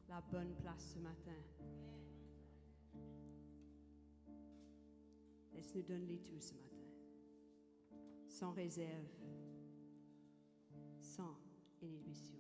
la bonne place ce matin. Laisse-nous donner tout ce matin, sans réserve, sans inhibition.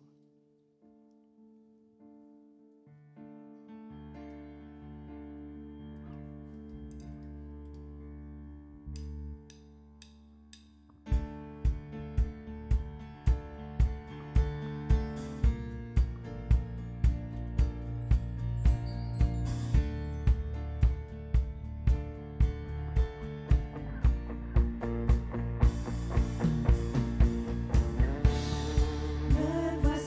Me voici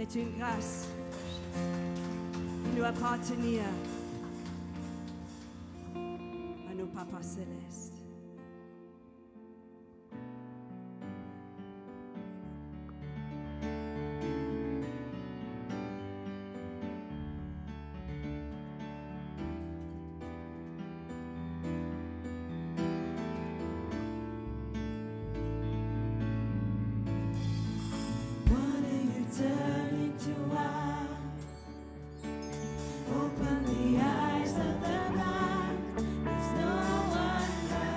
C'est une grâce de nous appartenir à nos papas célestes. Open the eyes of the blind. There's no one like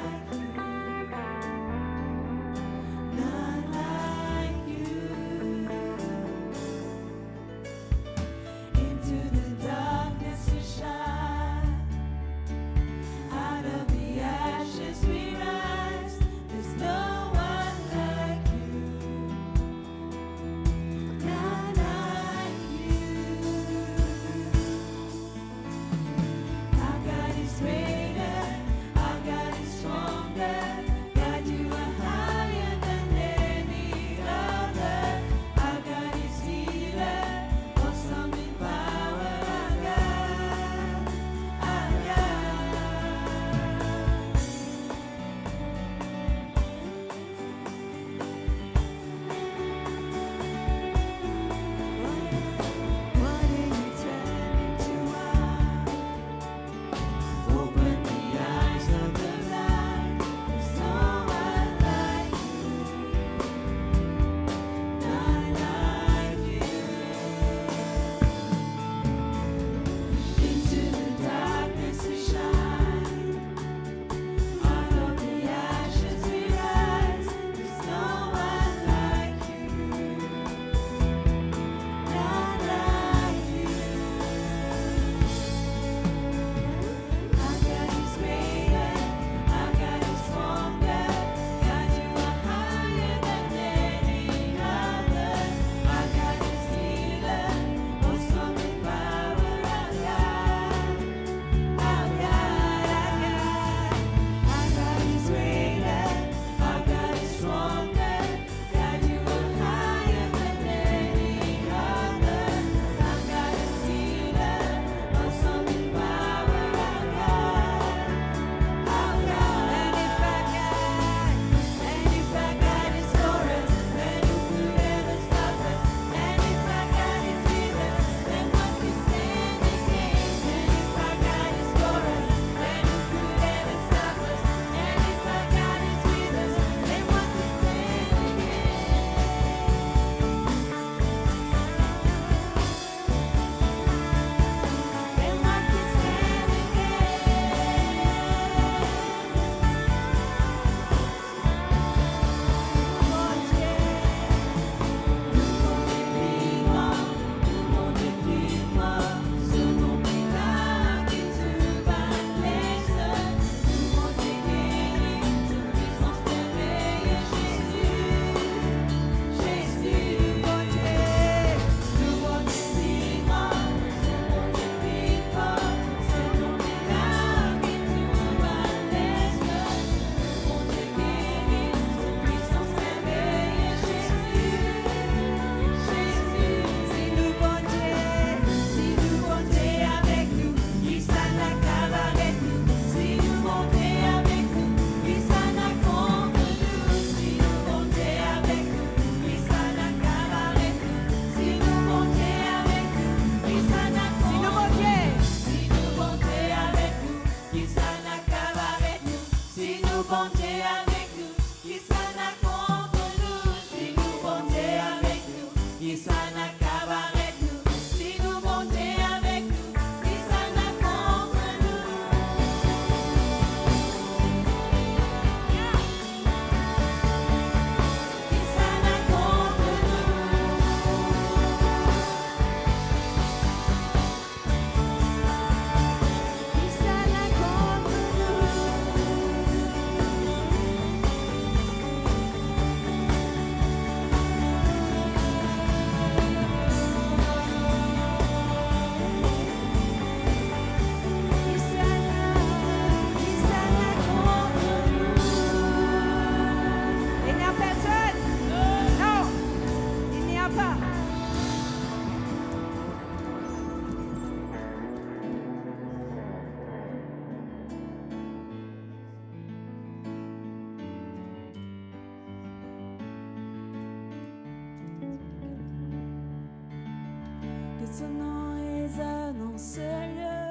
ton nom résonne en ce lieu.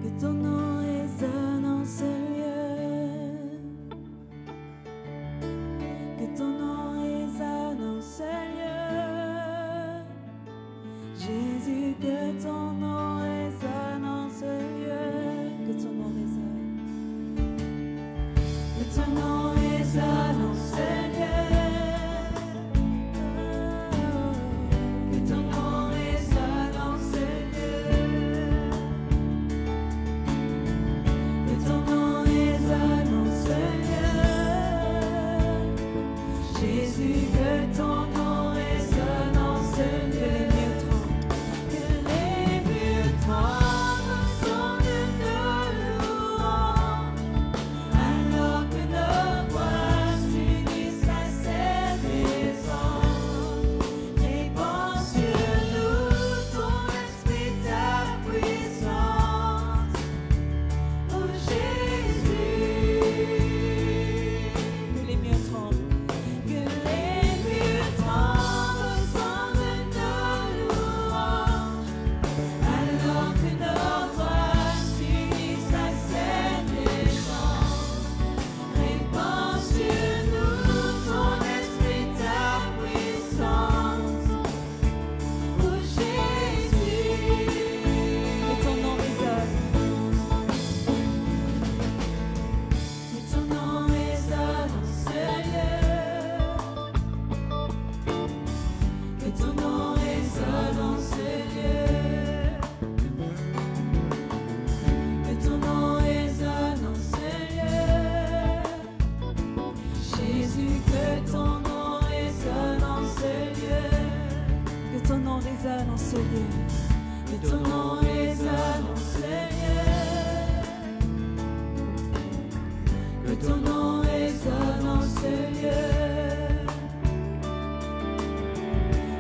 Que ton nom résonne en ce lieu. Que ton nom résonne en ce lieu. Jésus, que ton nom résonne en ce lieu. Que ton nom résonne. Que ton nom résonne en ce lieu. Que ton nom résonne en ce lieu. Que ton nom résonne en ce lieu. Jésus, que ton nom résonne en ce lieu. Que les murs tremblent au son de nos louanges, alors que nos voix s'unissent à celles des anges. Répands sur nous ton esprit, ta puissance, ô Jésus. Que les murs tremblent. Que les murs tremblent au son de nos louanges, alors que nos voix s'unissent à celles des anges. Répands sur nous ton esprit, ta puissance, ô Jésus. Que ton nom résonne. Que ton nom résonne en ce lieu. Que ton nom résonne en ce lieu. Que ton nom résonne en ce lieu. Jésus, que ton nom résonne en ce lieu. Que ton nom résonne en ce lieu. Que ton nom résonne en ce lieu. Que ton nom résonne en ce lieu.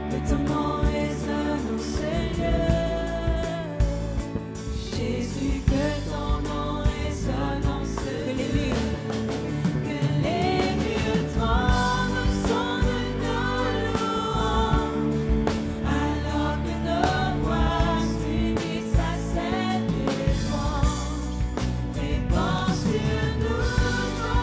Que ton nom résonne en ce lieu. Jésus, que ton nom résonne en ce lieu. Que les murs tremblent au son de nos louanges, alors que nos voix s'unissent à celles des anges. Répands sur nous ton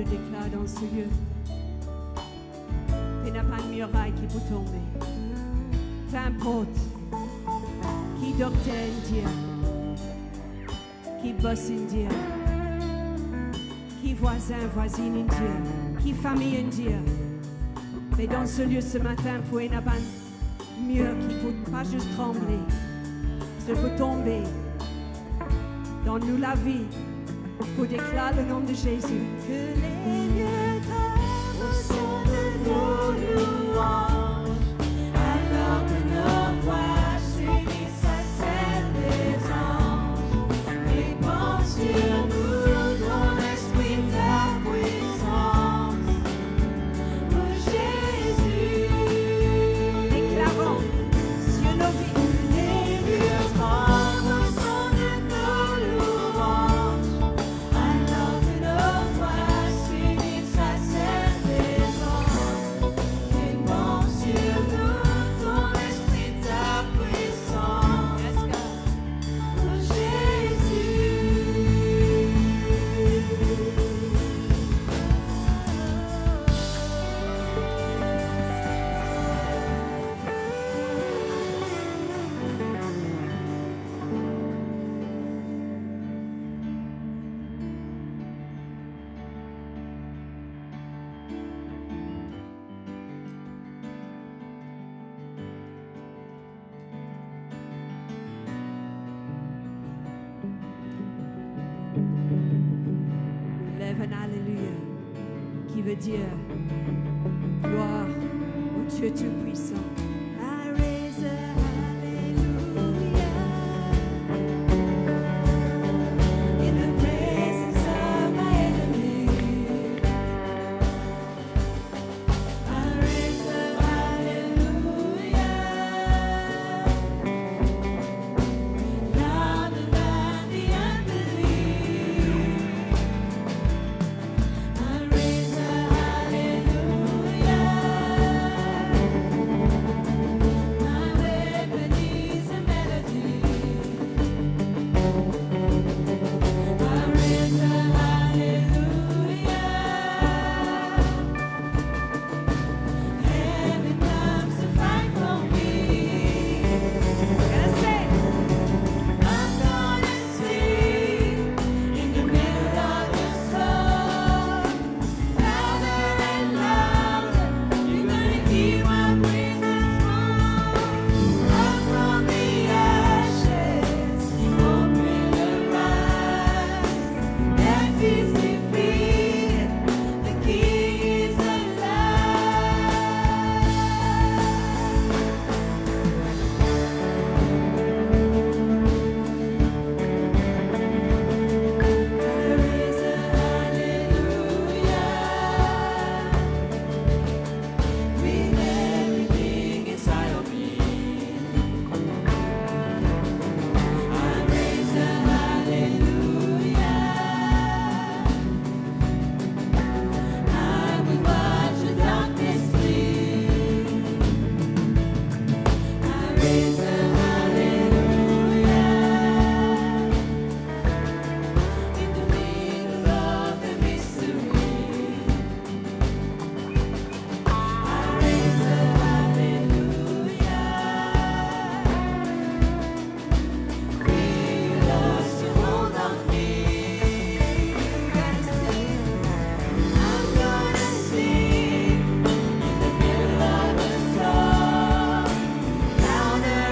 déclare dans ce lieu, qu'il n'y a pas de muraille qui peut tomber. Peu importe qui docteur indien, qui boss indien, qui voisin, voisine indien, qui famille indien. Mais dans ce lieu ce matin, pour une abandon, mieux qu'il ne faut pas juste trembler, il faut tomber dans nous la vie pour déclarer le nom de Jésus. Que les lieux d'âme sont de nos louanges, alors que nos voix s'unissent à celles des anges. Répand sur nous ton esprit, ta puissance. Oh Jésus, Déclarons sur nos vies. les lieux d'âme sont de nos louanges, alors que nos voix s'unissent à celles des anges. Répand sur nous ton esprit, ta puissance. Yes, God. Oh Jésus. Lève un Alléluia qui veut dire gloire au Dieu Tout-Puissant. I raise a hallelujah in the presence of my enemy. I raise a hallelujah louder than the unbelief. I raise a hallelujah. My weapon is a melody. I raise a hallelujah. Heaven comes to fight for me. Gonna say, I'm gonna sing in the middle of the storm, louder and louder. You're gonna hear my praises roar. Up from the ashes, hope will arise. Death is defeated, the King is alive. There is a hallelujah with everything inside of me. I raise a hallelujah. I will watch the darkness flee. I raise a hallelujah. In the middle of the mystery, I raise a hallelujah. Feel us to hold on me. I'm gonna sing in the middle of the storm, louder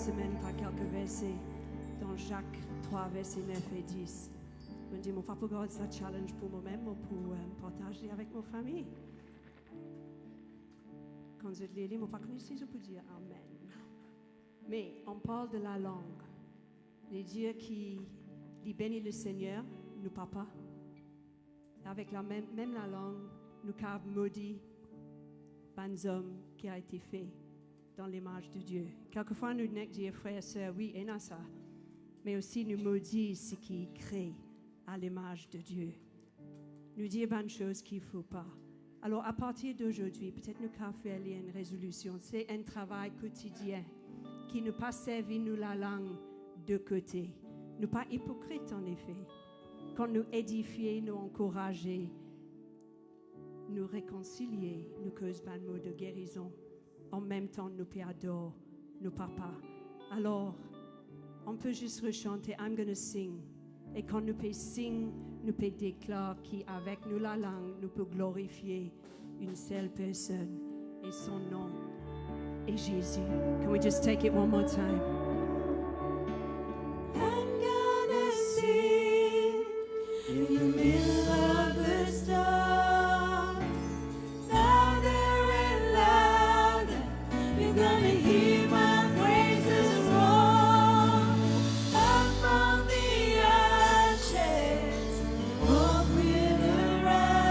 semaine par quelques versets dans Jacques 3, versets 9 et 10. Je me dis, mon papa God, c'est un challenge pour moi-même, pour partager avec ma famille. Quand je l'ai lu, mon papa connaissait, je peux dire Amen. Mais on parle de la langue. Les dieux qui bénissent le Seigneur, nous papa. Avec même la langue, nous avons maudit les hommes qui a été fait dans l'image de Dieu. Quelquefois, nous disons, frères et sœurs, oui, et non ça. Mais aussi, nous maudissons ce qui est créé à l'image de Dieu. Nous disons bonnes choses qu'il ne faut pas. Alors, à partir d'aujourd'hui, peut-être nous avons fait une résolution. C'est un travail quotidien qui ne pas servir nous la langue de côté. Nous pas hypocrites, en effet. Quand nous édifions, nous encourager, nous réconcilier, nous causons un mot de guérison. En même temps, nous adorons nos papas. Alors, on peut juste rechanter I'm gonna sing. Et quand nous pouvons sing, nous pouvons déclarer qu'avec nous la langue, nous pouvons glorifier une seule personne et son nom est Jésus. Can we just take it one more time? I'm gonna sing in the middle of the storm. Louder and louder, you're gonna hear my praises roar. Up from the ashes, hope will arise.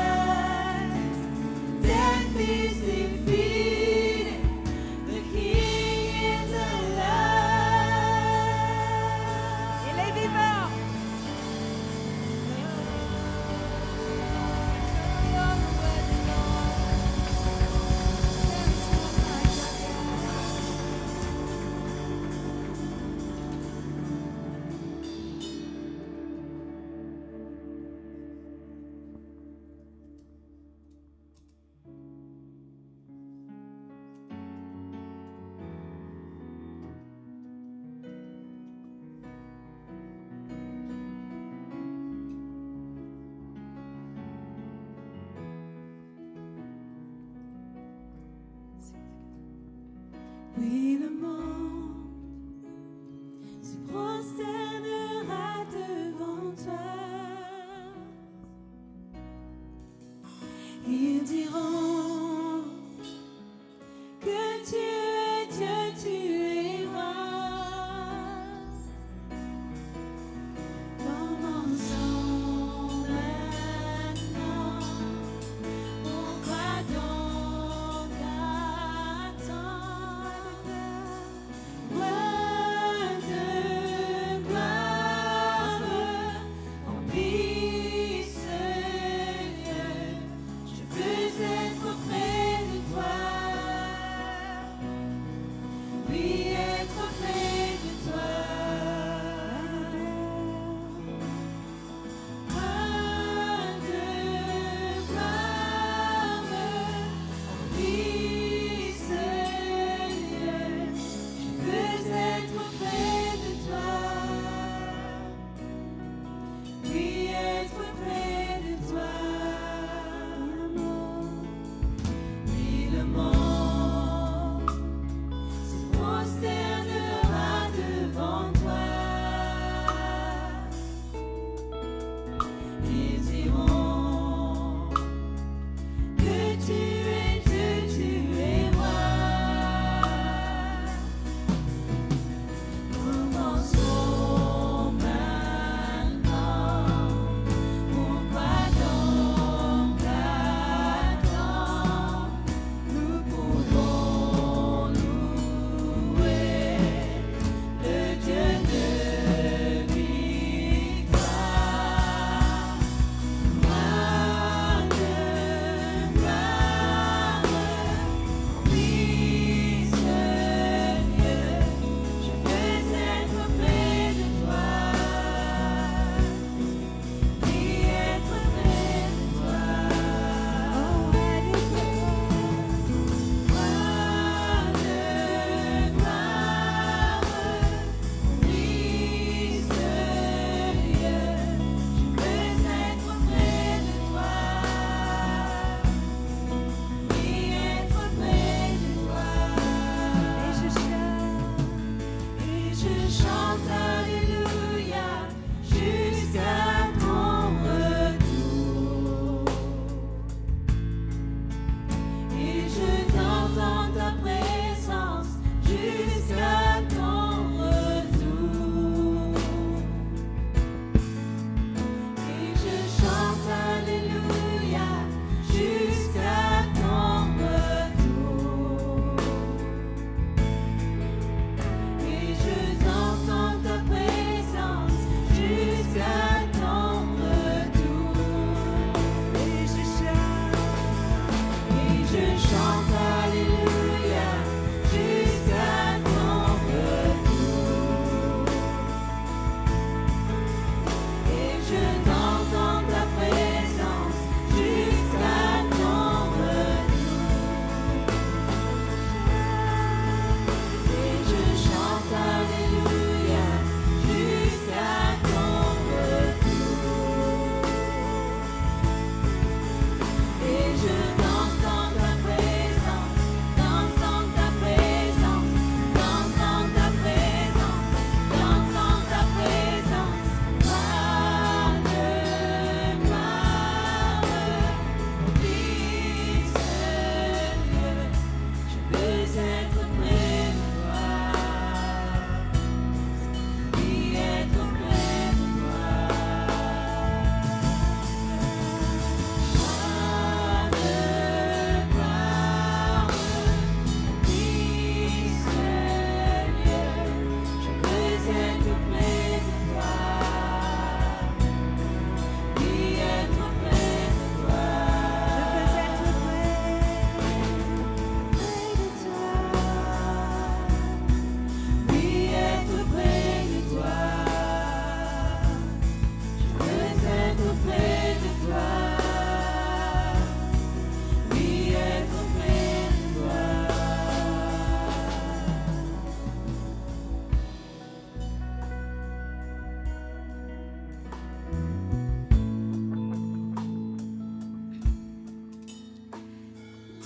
Death is defeated, the King is alive. Il est vivant! Oui, le monde se prosternera devant toi. Ils diront que tu es Dieu, tu es roi. Commençons maintenant. Pourquoi donc attendre? Loin de gloire, remplis ce lieu. Je veux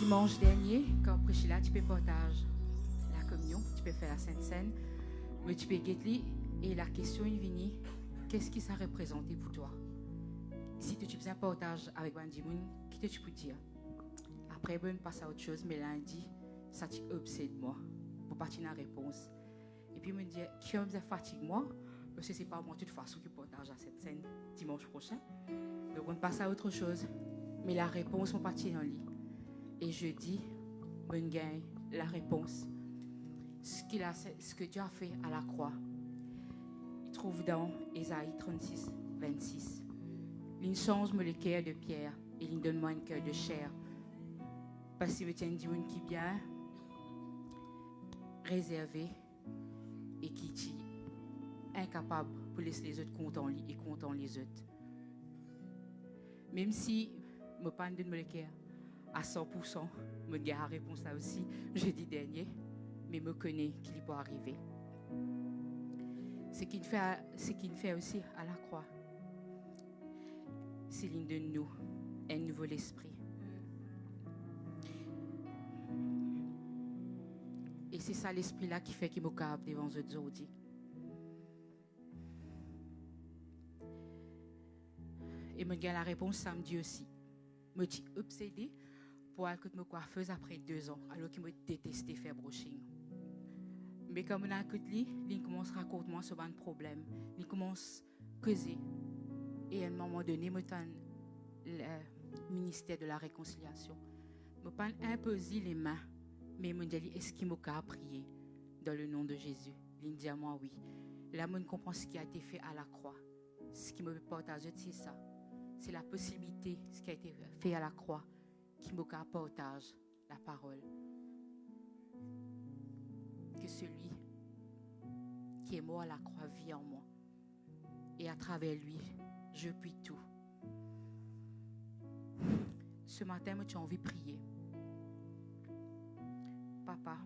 Dimanche dernier, quand on prêchait là, tu peux partager la communion, tu peux faire la Sainte Seine, mais tu peux guetter et la question est venue, qu'est-ce que ça représentait pour toi? Si tu fais un partage avec Bandimoun, qu'est-ce que tu peux dire? Après, on passe à autre chose, mais lundi, ça t'obsède moi. Pour partir dans la réponse. Et puis, me dit, qui me fatigue moi? Parce que c'est pas moi, de toute façon, qui partage à cette scène dimanche prochain. Donc, on passe à autre chose. Mais la réponse, on partit dans le lit. Et jeudi, on gagne la réponse. Ce que Dieu a fait à la croix. Il trouve dans Ésaïe 36, 26. Il change le cœur de pierre et il donne moi un cœur de chair. Parce qu'il me tient du monde qui est bien réservé et qui est incapable pour laisser les autres contents et contents les autres. Même si je ne pas de me le cœur à 100%, je me la réponse là aussi jeudi dernier, mais je connais qu'il peut arriver. Ce qu'il fait aussi à la croix, c'est qu'il donne nous un nouveau esprit. Et c'est ça l'esprit-là qui fait qu'il me capable devant eux aujourd'hui. Et je gagne la réponse samedi aussi. Je suis obsédée pour aller me coiffeuse après 2 ans, alors qu'il me détestait faire brushing. Mais comme on a écouté, il commence à raconter moi sur un problème. Il commence à causer. Et à un moment donné, je suis le ministère de la réconciliation. Je ne pas imposer les mains. Mais je me dis, est-ce qu'il m'a prié dans le nom de Jésus? Il me dit à moi, oui. Là, je comprends ce qui a été fait à la croix. Ce qui me partage, c'est ça. C'est la possibilité, ce qui a été fait à la croix, qui me partage la parole. Que celui qui est mort à la croix vit en moi. Et à travers lui, je puis tout. Ce matin, j'ai envie de prier. Papa,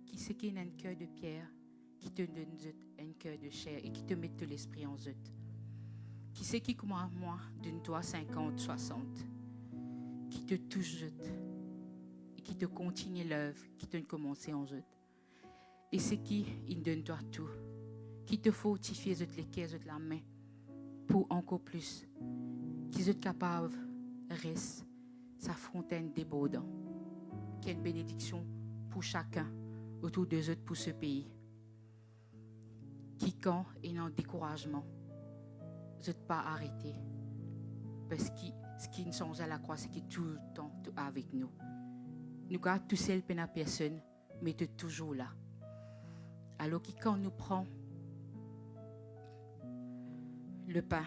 qui sait qu'il y a un cœur de pierre, qui te donne un cœur de chair et qui te met de l'esprit en eux. Qui sait qui, comme moi, donne toi 50, 60, qui te touche et qui te continue l'œuvre, qui te commence en eux. Et c'est qui, il donne toi tout, qui te fortifie les cœurs, la main, pour encore plus, qui est capable de rester sa fontaine débordante. Quelle bénédiction pour chacun autour de eux pour ce pays. Qui quand est dans le découragement, ne pas arrêter. Parce que ce qui nous change à la croix, c'est qu'il est tout le temps avec nous. Nous gardons tout seul peine à personne, mais tu es toujours là. Alors que quand nous prend le pain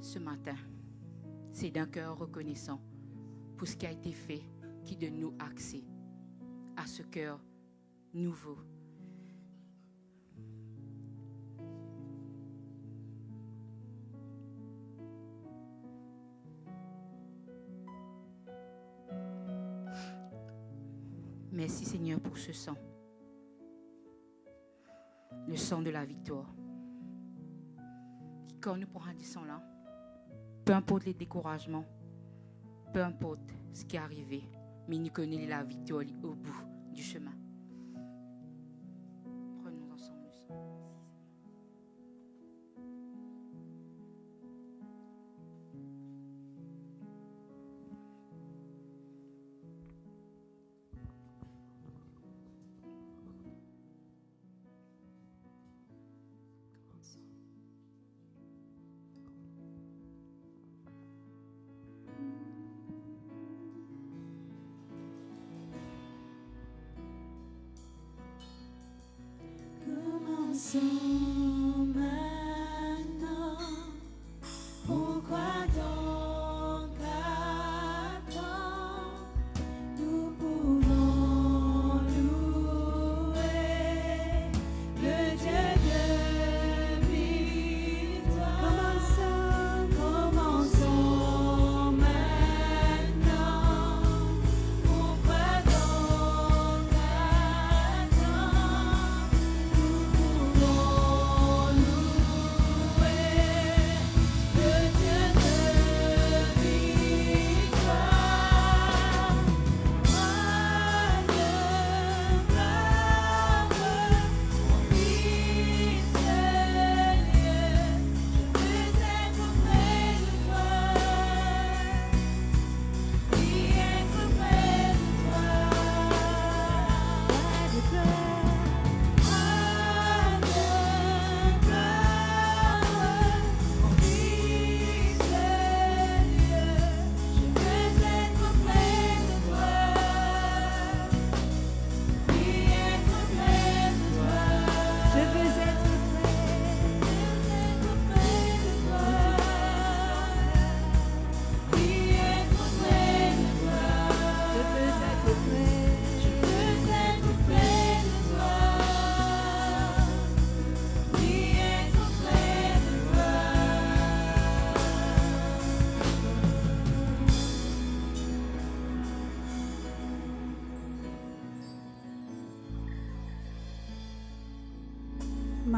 ce matin, c'est d'un cœur reconnaissant pour ce qui a été fait qui donne nous accès à ce cœur nouveau. Merci Seigneur pour ce sang. Le sang de la victoire. Quand nous prenons du sang là, peu importe les découragements, peu importe ce qui est arrivé, mais nous connaissons la victoire au bout du chemin. Prenons ensemble le sang. Commençons maintenant. Pourquoi donc attendre? Nous pouvons louer le Dieu de victoire. Commençons maintenant. Pourquoi donc attendre? Nous pouvons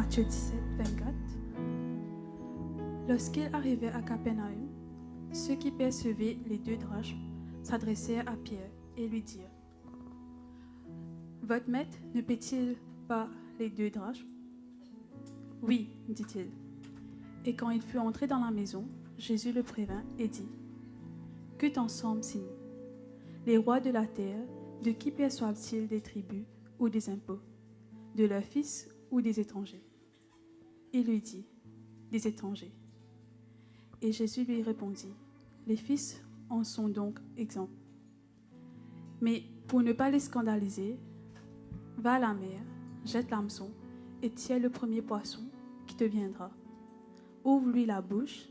Matthieu 17, 24. Lorsqu'ils arrivaient à Capernaum, ceux qui percevaient les 2 drachmes s'adressèrent à Pierre et lui dirent: Votre maître ne paie-t-il pas les 2 drachmes? Oui, dit-il. Et quand il fut entré dans la maison, Jésus le prévint et dit: Que t'ensemble-t-il? Les rois de la terre, de qui perçoivent-ils des tributs ou des impôts? De leurs fils ou des étrangers? Il lui dit: Des étrangers. Et Jésus lui répondit: Les fils en sont donc exempts. Mais pour ne pas les scandaliser, va à la mer, jette l'hameçon et tiens le premier poisson qui te viendra. Ouvre-lui la bouche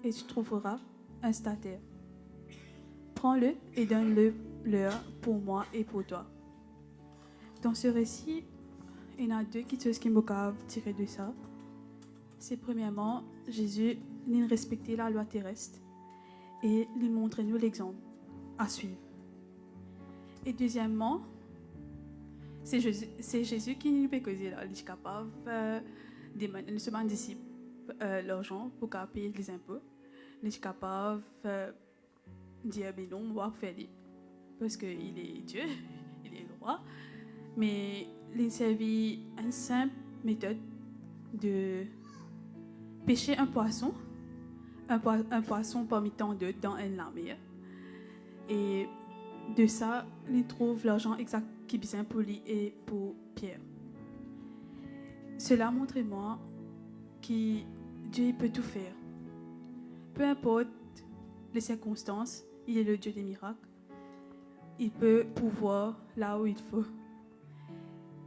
et tu trouveras un statère. Prends-le et donne-le-leur pour moi et pour toi. Dans ce récit, il y en a 2 choses qui me peuvent tirer de ça. C'est premièrement, Jésus il respectait la loi terrestre et il montrait nous l'exemple à suivre. Et deuxièmement, c'est Jésus qui nous fait causer là, il est capable de demander à disciple l'argent pour payer les impôts. Il est capable de dire ben non, on va faire parce qu'il est Dieu, il est le roi. Mais il servit une simple méthode de pêcher un poisson parmi tant d'autres dans une mer. Et de ça, il trouve l'argent exact qui est besoin pour lui et pour Pierre. Cela montre-moi que Dieu peut tout faire. Peu importe les circonstances, il est le Dieu des miracles. Il peut pouvoir là où il faut.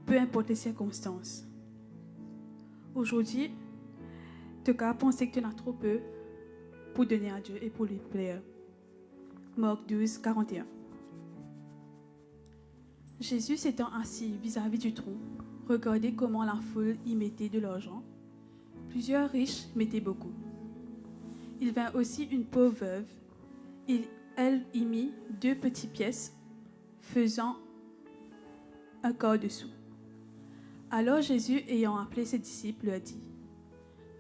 Peu importe les circonstances. Aujourd'hui, tu as pensé que tu en as trop peu pour donner à Dieu et pour lui plaire. Marc 12, 41. Jésus s'étant assis vis-à-vis du trône, regardait comment la foule y mettait de l'argent. Plusieurs riches mettaient beaucoup. Il vint aussi une pauvre veuve. Elle y mit 2 petites pièces, faisant un quart de sou. Alors Jésus, ayant appelé ses disciples, leur dit: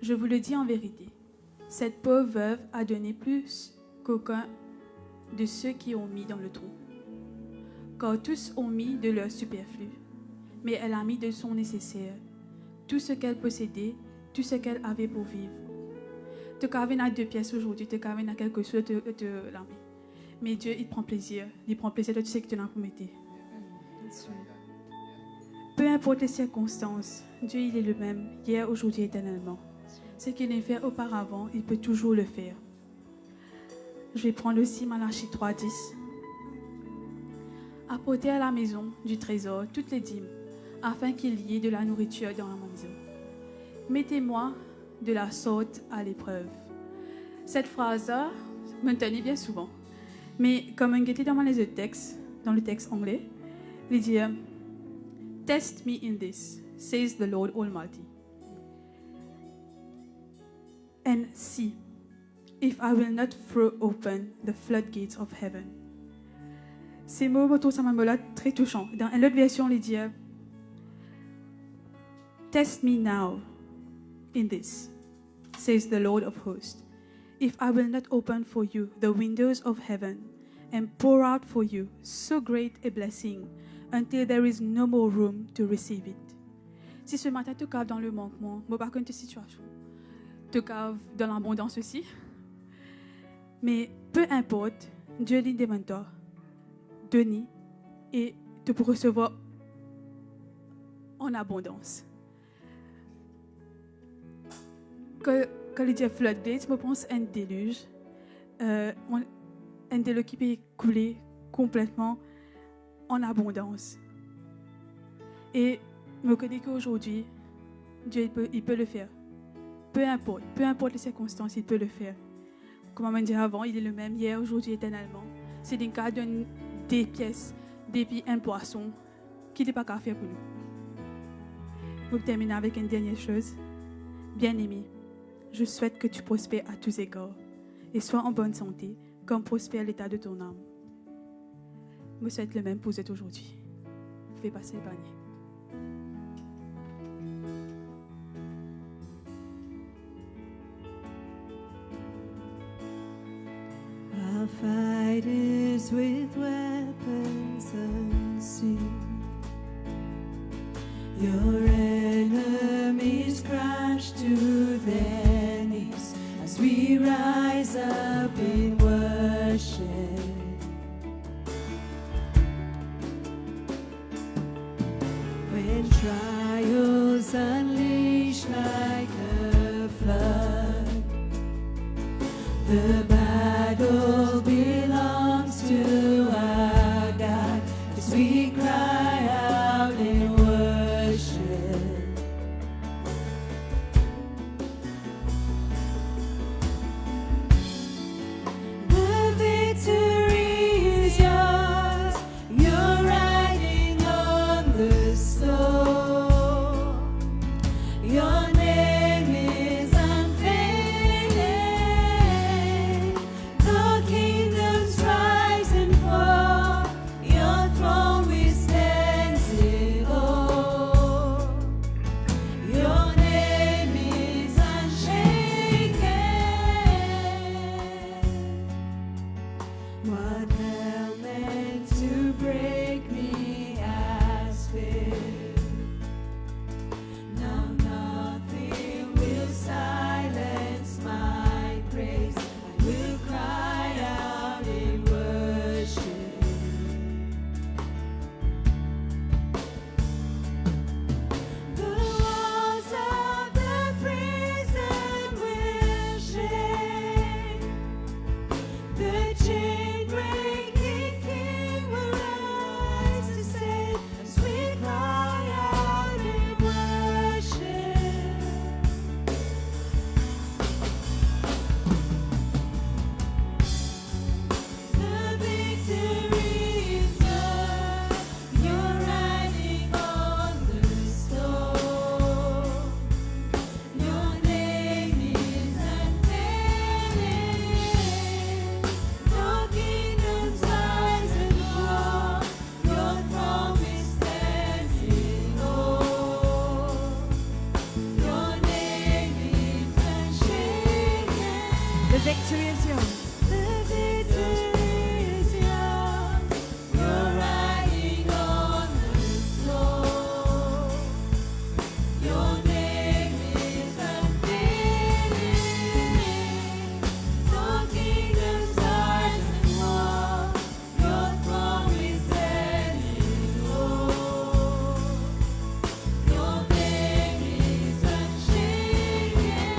Je vous le dis en vérité, cette pauvre veuve a donné plus qu'aucun de ceux qui ont mis dans le trou. Car tous ont mis de leur superflu, mais elle a mis de son nécessaire, tout ce qu'elle possédait, tout ce qu'elle avait pour vivre. Tu as 2 pièces aujourd'hui, tu as quelque chose de l'armée. Mais Dieu, il prend plaisir de tout ce que tu as promettu. Peu importe les circonstances, Dieu, il est le même, hier, aujourd'hui, éternellement. Ce qu'il a fait auparavant, il peut toujours le faire. Je vais prendre aussi Malachie 3, 10. Apportez à la maison du trésor toutes les dîmes, afin qu'il y ait de la nourriture dans la maison. Mettez-moi de la sorte à l'épreuve. Cette phrase-là, je me tenais bien souvent. Mais comme on était dans le texte anglais, il dit: Test me in this, says the Lord Almighty, and see if I will not throw open the floodgates of heaven. Ces mots, ça m'a très touchant. Dans une autre version, il dit: Test me now in this, says the Lord of hosts, if I will not open for you the windows of heaven and pour out for you so great a blessing until there is no more room to receive it. Si ce matin tu caves dans le manquement, moi pas contre ta situation, tu caves dans l'abondance aussi, mais peu importe, Dieu lui demande toi, donner et tu peux recevoir en abondance. Quand il dit floodgates, je pense à un déluge. Un déluge qui peut couler complètement en abondance. Et je me connais qu'aujourd'hui, Dieu il peut le faire. Peu importe les circonstances, il peut le faire. Comme on m'a dit avant, il est le même hier, aujourd'hui, éternellement. C'est des cas des pièces, des puis un poisson qui n'est pas qu'à faire pour nous. Pour terminer avec une dernière chose. Bien-aimé, je souhaite que tu prospères à tous égards et sois en bonne santé, comme prospère l'état de ton âme. Je me souhaite le même pour vous aujourd'hui. Vous pouvez passer le panier. with weapons unseen. Your enemies crash to their knees as we rise up in worship. When trials unleash like a flood, the battle belongs to our God as we cry out in worship. The victory is yours. You're riding on the storm. Your name is unfailing. The kingdoms rise and fall. Your throne withstands it all. Your name is unshaken. What hell meant to break me has failed. Now nothing will silence my praise. I will cry out in worship. The walls of the prison will shake. The chain-breaking King will rise to save as we cry out in worship. The victory is yours. You're riding on the storm. Your name is unfailing. No kingdoms rise and fall. Your throne withstands it all. Your name is unshaken. The victory is yours. The victory is yours. You're riding on the storm. Your name is unfailing. No kingdoms rise and fall. Your throne withstands it all. Your name is unshaken.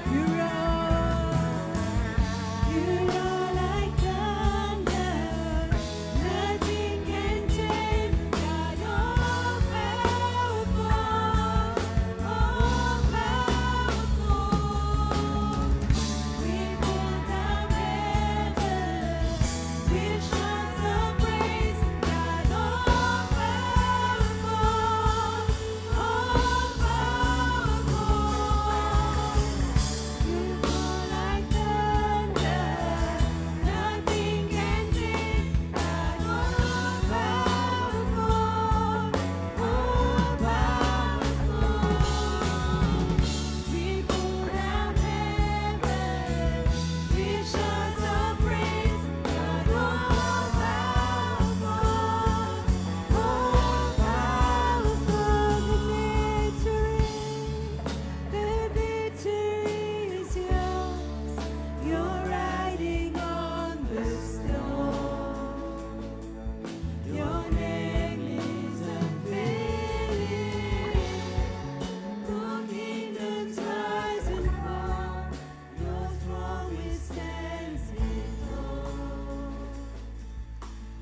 You roar like thunder, nothing can tame. God all powerful, all powerful. We pull down heaven with shouts of praise. God all powerful, all powerful. You roar like thunder, nothing can tame. God all powerful, all powerful. We pull down heaven with shouts of praise. God all powerful, all powerful. The victory is yours. You're riding on the storm. Your name is unfailing. No kingdoms rise and fall. Your throne withstands it all.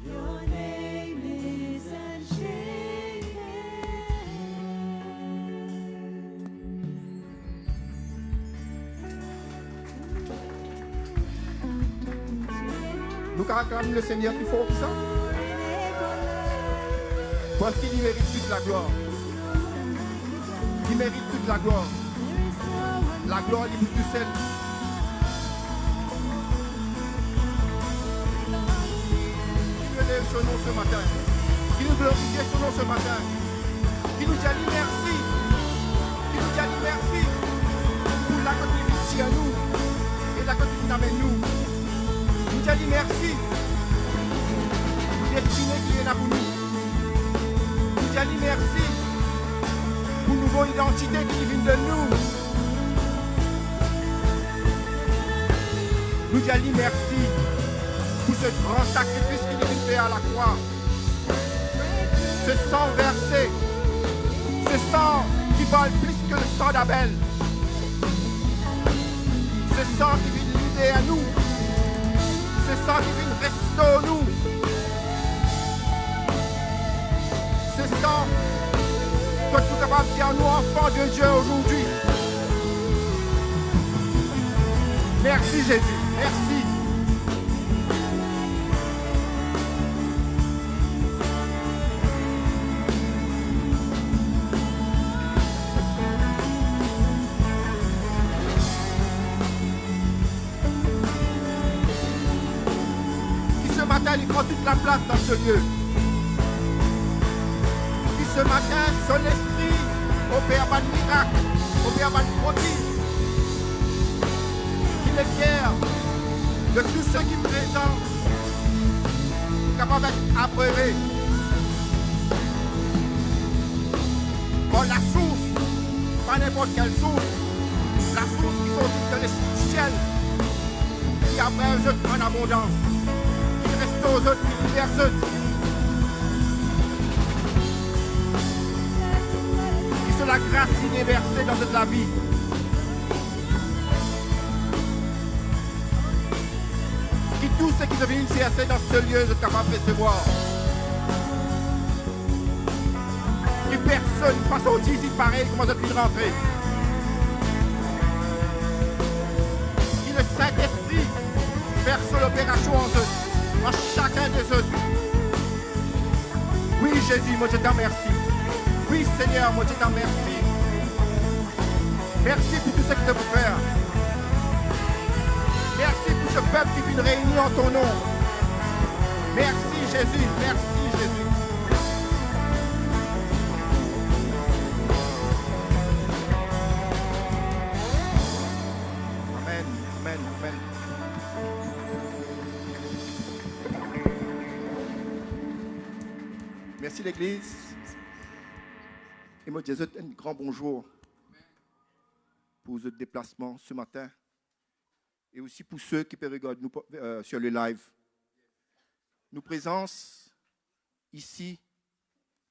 Your name is unshaken. Nous acclamons le Seigneur plus fort que ça. Parce qu'il mérite toute la gloire. Il mérite toute la gloire. La gloire est pour tout seul. Je lève son nom ce matin. qui nous glorifie son nom ce matin, qui nous dit merci, qui nous dit merci pour la continuité à nous et la continuité avec nous. Nous dit merci pour l'esprit qui est là pour nous. Nous dit merci pour une nouvelle identité qui vient de nous. Nous dit merci pour ce grand sacrifice qu'il est fait à la croix. Ce sang versé, ce sang qui vale plus que le sang d'Abel. Ce sang qui vient libérer à nous. Ce sang qui vient restaurer nous. Ce sang que tu es capable de dire nous, enfants de Dieu, aujourd'hui. Merci Jésus, merci. Il prend toute la place dans ce lieu. Puis ce matin, son esprit opère un miracle, opère un prodige. Il est fier de tous ceux qui présentent, capables d'être abreuvés. Bon, la source, pas n'importe quelle source, la source qui sont de l'ciel, qui abreuve en abondance. Aux autres qui libèrent eux. Qui sont la grâce déversée dans toute la vie. Qui tous ceux qui deviennent CSC dans ce lieu sont capables de recevoir. Qui personne ne passe au 10 ici pareil comment je puis rentrer. Qui le Saint-Esprit verse l'opération en eux. À chacun des autres. Oui, Jésus, moi je te remercie. Oui, Seigneur, moi je te remercie. Merci pour tout ce que tu veux faire. Merci pour ce peuple qui vient réunir en ton nom. Merci, Jésus. Merci, Jésus. Amen, amen, amen. Merci l'Église. Et moi, je dis un grand bonjour pour ce déplacement ce matin. Et aussi pour ceux qui peuvent regarder nous sur le live. Nos présences ici,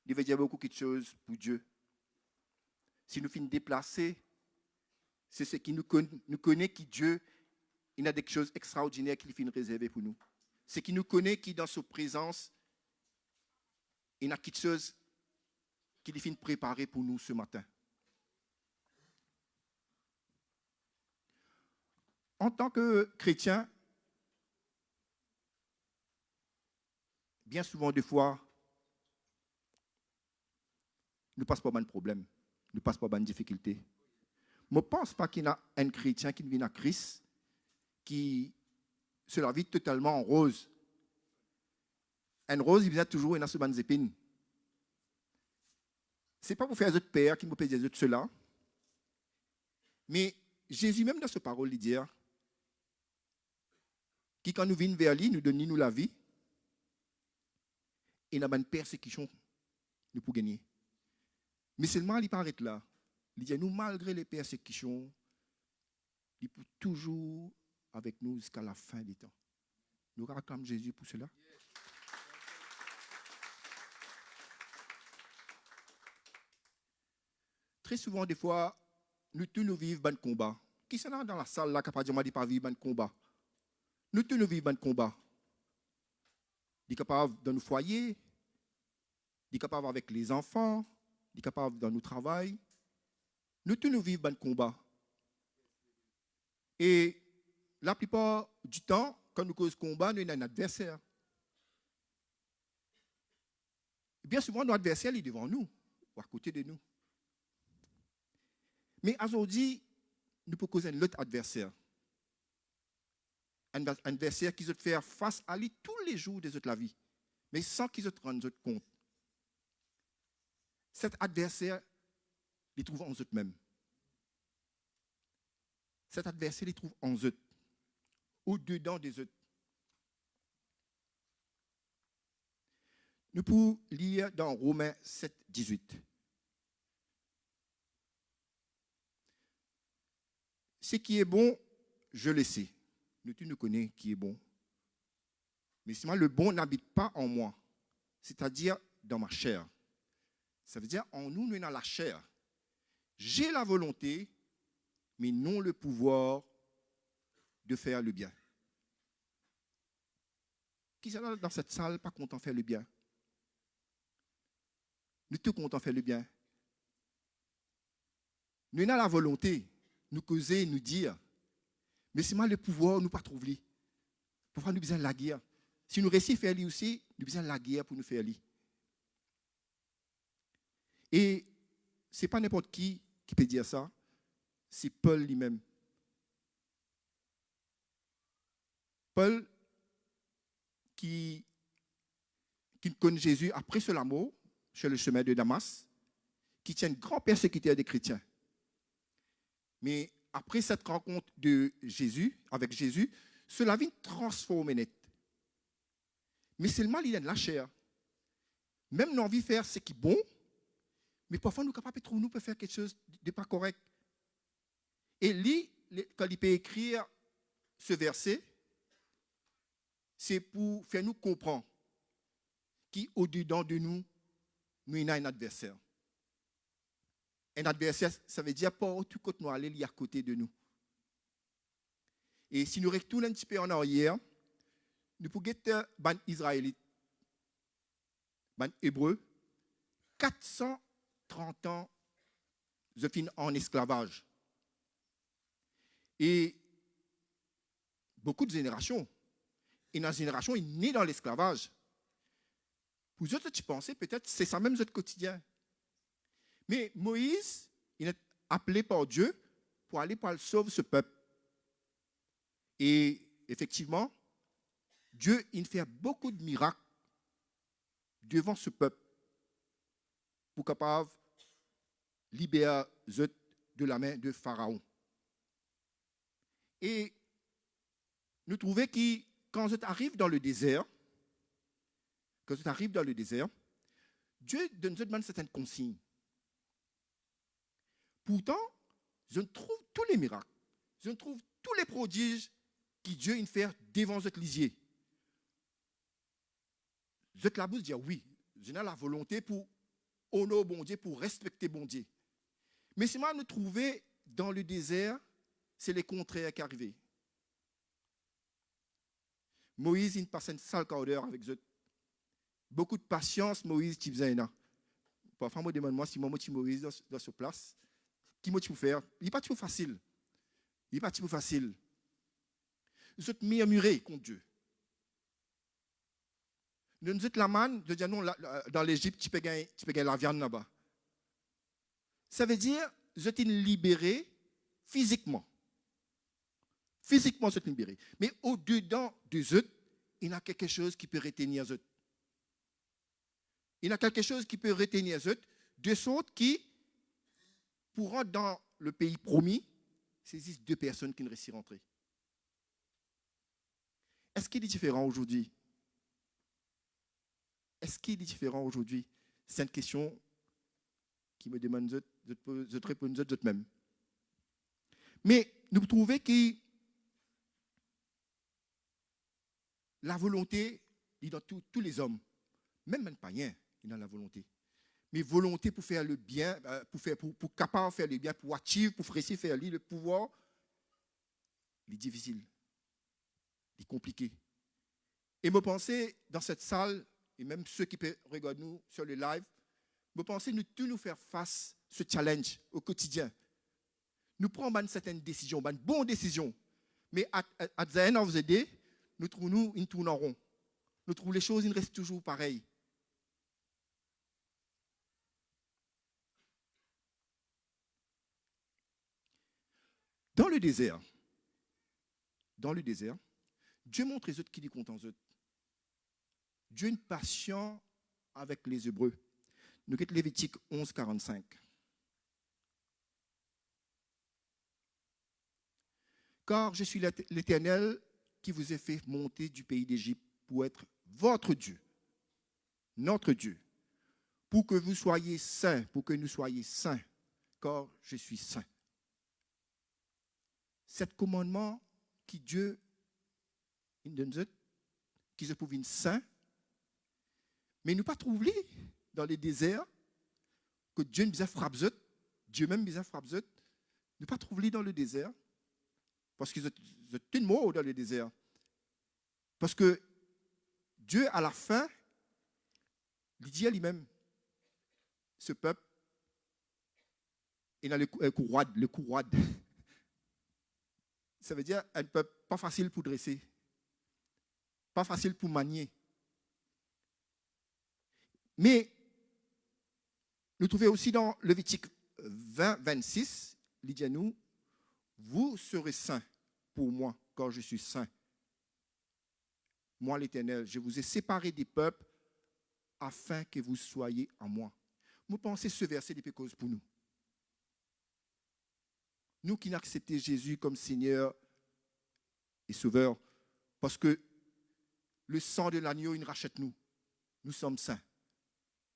il veut dire beaucoup de choses pour Dieu. Si nous finissons déplacer, c'est ce qui nous connaît qui Dieu, il a des choses extraordinaires qu'il finit réserver pour nous. C'est qui nous connaît qui dans sa présence, il y a quelque chose qu'il finit préparer pour nous ce matin. En tant que chrétien, bien souvent, des fois, nous ne passons pas mal de problèmes, nous ne passons pas mal de difficultés. Je ne pense pas qu'il y a un chrétien qui vient à Christ qui se la vit totalement en rose. Un rose, il vient toujours une bonne épine. Ce n'est pas pour faire des autres pères qui me pèsent des autres cela. Mais Jésus, même dans ce parole, il dit qui, quand nous venons vers lui, nous donne nous la vie. Et il y a une persécution nous pour gagner. Mais seulement, il paraît là. Il dit nous, malgré les persécutions, il peut toujours avec nous jusqu'à la fin des temps. Nous acclamons Jésus pour cela. Très souvent, des fois, nous tous nous vivons un combat. Qui sont dans la salle là qui n'a pas dit pas vivre un combat? Nous tous nous vivons un combat. Nous sommes capables dans nos foyers, nous sommes capables avec les enfants, nous sommes capables dans nos travail. Nous tous nous vivons un combat. Et la plupart du temps, quand nous causons combat, nous avons un adversaire. Bien souvent, notre adversaire est devant nous, ou à côté de nous. Mais aujourd'hui, nous pouvons causer un autre adversaire. Un adversaire qui veut faire face à lui tous les jours de la vie, mais sans qu'ils se rendent compte. cet adversaire, les trouve en eux-mêmes. Cet adversaire, les trouve en eux, au-dedans des eux. Nous pouvons lire dans Romains 7, 18. Ce qui est bon, je le sais. Tu ne connais qui est bon. Mais seulement le bon n'habite pas en moi, c'est-à-dire dans ma chair. Ça veut dire en nous, nous sommes dans la chair. J'ai la volonté, mais non le pouvoir de faire le bien. Qui est dans cette salle pas content de faire le bien? Nous sommes contents de faire le bien. Nous avons la volonté, nous causer, nous dire. Mais c'est mal le pouvoir, nous ne pas trouver. Pourquoi nous besoin de la guerre? Si nous réussissons à faire lui aussi, nous besoin de la guerre pour nous faire lui. Et ce n'est pas n'importe qui peut dire ça. C'est Paul lui-même. Paul, qui connaît Jésus après ce l'amour, sur le chemin de Damas, qui tient un grand persécuteur des chrétiens. Mais après cette rencontre avec Jésus, cela vient transformer net. Mais seulement il a de la chair. Même nous envie de faire ce qui est bon, mais parfois nous sommes capables de trouver, nous peut faire quelque chose de pas correct. Et lui, quand il peut écrire ce verset, c'est pour faire nous comprendre qu'au-dedans de nous, nous avons un adversaire. Un adversaire, ça veut dire pas tout côté nous aller, il est à côté de nous. Et si nous retournons un petit peu en arrière, nous pouvons être ban israélite, ban hébreu, 430 ans de fin en esclavage. Et beaucoup de générations, et dans la génération, ils sont nés dans l'esclavage. Pour eux, tu pensais peut-être c'est ça même notre quotidien. Mais Moïse, il est appelé par Dieu pour aller sauver ce peuple. Et effectivement, Dieu, il fait beaucoup de miracles devant ce peuple pour capable libérer eux de la main de Pharaon. Et nous trouvons que quand vous arrivez dans le désert, Dieu donne certaines consignes. Pourtant, je trouve tous les miracles, je trouve tous les prodiges que Dieu il fait devant votre lisier. Je la bouche dire oui, je n'ai la volonté pour honorer bon Dieu, pour respecter bon Dieu. Mais si moi nous trouver dans le désert, c'est le contraire qui est arrivé. Moïse, il passe une sale quart d'heure avec eux. Beaucoup de patience, Moïse, tu faisais un. Parfois, moi, demande-moi si moi, Moïse, dans cette place, qui moi, tu peux faire? Il n'est pas toujours facile. Vous êtes murmurés contre Dieu. Nous êtes la manne, de dire non, dans l'Égypte, tu peux gagner la viande là-bas. Ça veut dire, vous êtes libérés physiquement. Physiquement, vous êtes libérés. Mais au-dedans de eux, il y a quelque chose qui peut retenir eux. Il y a quelque chose qui peut retenir eux, de sorte qui, pour rentrer dans le pays promis, saisissent deux personnes qui ne réussissent à rentrer. Est-ce qu'il est différent aujourd'hui? C'est une question qui me demande de répondre d'eux-mêmes. Mais nous trouvons que la volonté, il est dans tous les hommes, même un païen, il a la volonté. Mais volonté pour faire le bien, pour capable de faire le bien, pour activer, pour réussir à faire le pouvoir, il est difficile, il est compliqué. Et me penser dans cette salle, et même ceux qui peuvent regarder nous sur le live, me penser nous faire face à ce challenge au quotidien. Nous prenons certaines décisions, une bonne décision, mais à Zayn, on vous aider, nous trouvons une tourne en rond. Nous trouvons les choses, ils restent toujours pareilles. Dans le désert, Dieu montre les autres qui sont contents eux. Dieu est patient avec les Hébreux. Nous quittons Lévitique 11, 45. Car je suis l'Éternel qui vous ai fait monter du pays d'Égypte pour être votre Dieu, notre Dieu, pour que vous soyez saints, pour que nous soyons saints, car je suis saint. Cet commandement qui Dieu nous donne, qui se trouve saint, mais nous pas trouver dans les déserts que Dieu nous a frappé, Dieu même nous a frappé, nous pas trouver dans le désert. Parce qu'ils ont une mort dans le désert. Parce que Dieu, à la fin, il dit à lui-même, ce peuple, il a le courroide. Ça veut dire un peuple pas facile pour dresser, pas facile pour manier. Mais nous trouvons aussi dans Lévitique 20, 26, il dit à nous, vous serez saints pour moi, car je suis saint. Moi, l'Éternel, je vous ai séparés des peuples afin que vous soyez en moi. Vous pensez ce verset des cause pour nous. Nous qui n'acceptons Jésus comme Seigneur et Sauveur, parce que le sang de l'agneau, il nous rachète nous. Nous sommes saints.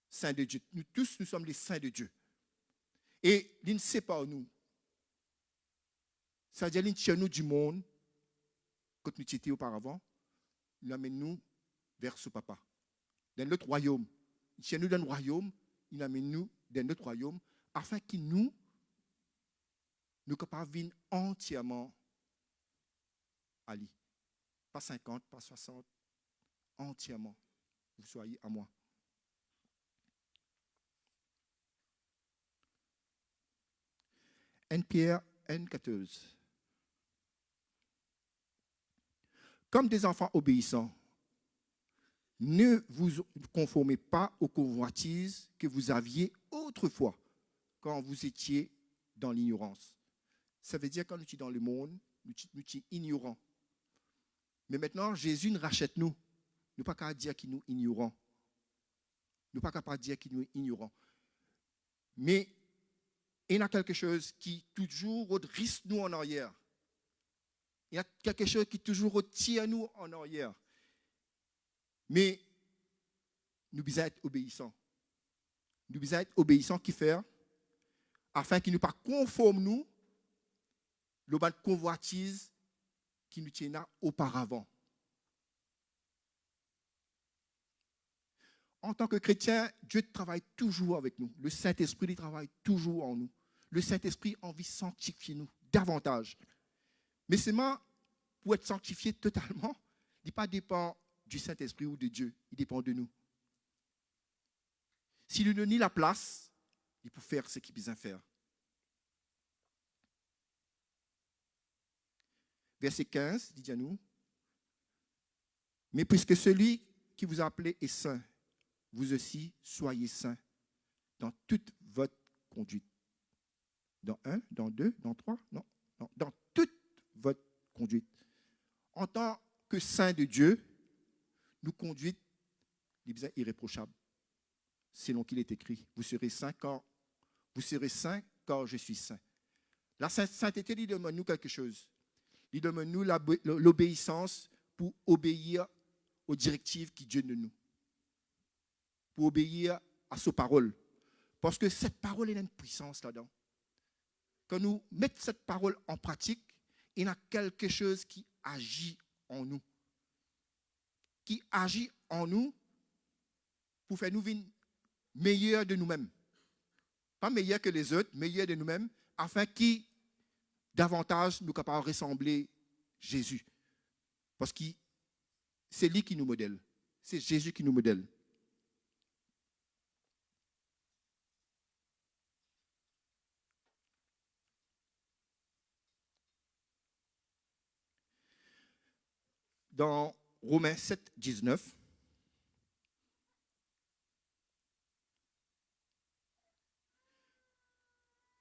Saints de Dieu. Nous tous, nous sommes les saints de Dieu. Et il ne sépare nous. C'est-à-dire, il tire nous du monde, quand nous étions auparavant, il amène nous vers ce papa. Dans notre royaume. Il tire nous dans le royaume, il amène nous dans notre royaume, afin que nous capables de vivre entièrement à lui. Pas 50, pas 60, entièrement. Vous soyez à moi. Pierre 14. Comme des enfants obéissants, ne vous conformez pas aux convoitises que vous aviez autrefois, quand vous étiez dans l'ignorance. Ça veut dire que quand nous sommes dans le monde, nous sommes ignorants. Mais maintenant, Jésus nous rachète nous. Nous ne pouvons pas dire qu'il nous ignorons. Nous ne pouvons pas dire qu'il nous ignorons. Mais il y a quelque chose qui toujours risque nous en arrière. Il y a quelque chose qui toujours retire nous en arrière. Mais nous devons être obéissants. Nous devons être obéissants qui faire afin qu'il ne pas conforme nous le bas de convoitise qui nous tenait auparavant. En tant que chrétien, Dieu travaille toujours avec nous. Le Saint-Esprit travaille toujours en nous. Le Saint-Esprit a envie de sanctifier nous davantage. Mais seulement pour être sanctifié totalement, il ne pas dépend du Saint-Esprit ou de Dieu, il dépend de nous. S'il nous donne la place, il peut faire ce qu'il peut faire. Verset 15, dit à nous, mais puisque celui qui vous a appelé est saint, vous aussi soyez saints dans toute votre conduite. Dans 1, dans 2, dans 3, non, dans toute votre conduite. En tant que saints de Dieu, nous conduite irréprochable, selon qu'il est écrit. Vous serez saints car je suis saint. La sainteté lui demande nous quelque chose. Il demande nous l'obéissance pour obéir aux directives qui Dieu donne nous. Pour obéir à sa parole. Parce que cette parole, elle a une puissance là-dedans. Quand nous mettons cette parole en pratique, il y a quelque chose qui agit en nous. Qui agit en nous pour faire nous vivre meilleurs de nous-mêmes. Pas meilleurs que les autres, meilleurs de nous-mêmes, afin que davantage nous capables de ressembler Jésus. Parce que c'est lui qui nous modèle. C'est Jésus qui nous modèle. Dans Romains 7, 19,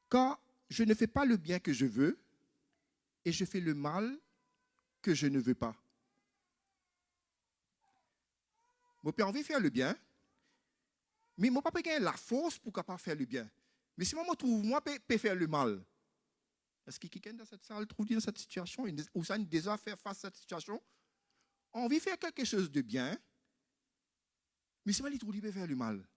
car je ne fais pas le bien que je veux et je fais le mal que je ne veux pas. Moi, j'ai envie de faire le bien, Mais moi, pas gagner la force pour capable faire le bien. Mais si moi, trouve, moi, peut faire le mal. Est-ce que quelqu'un dans cette salle trouve dans cette situation, ou ça nous déjà faire face à cette situation? On veut faire quelque chose de bien, mais c'est pas lui trouve peut faire le mal.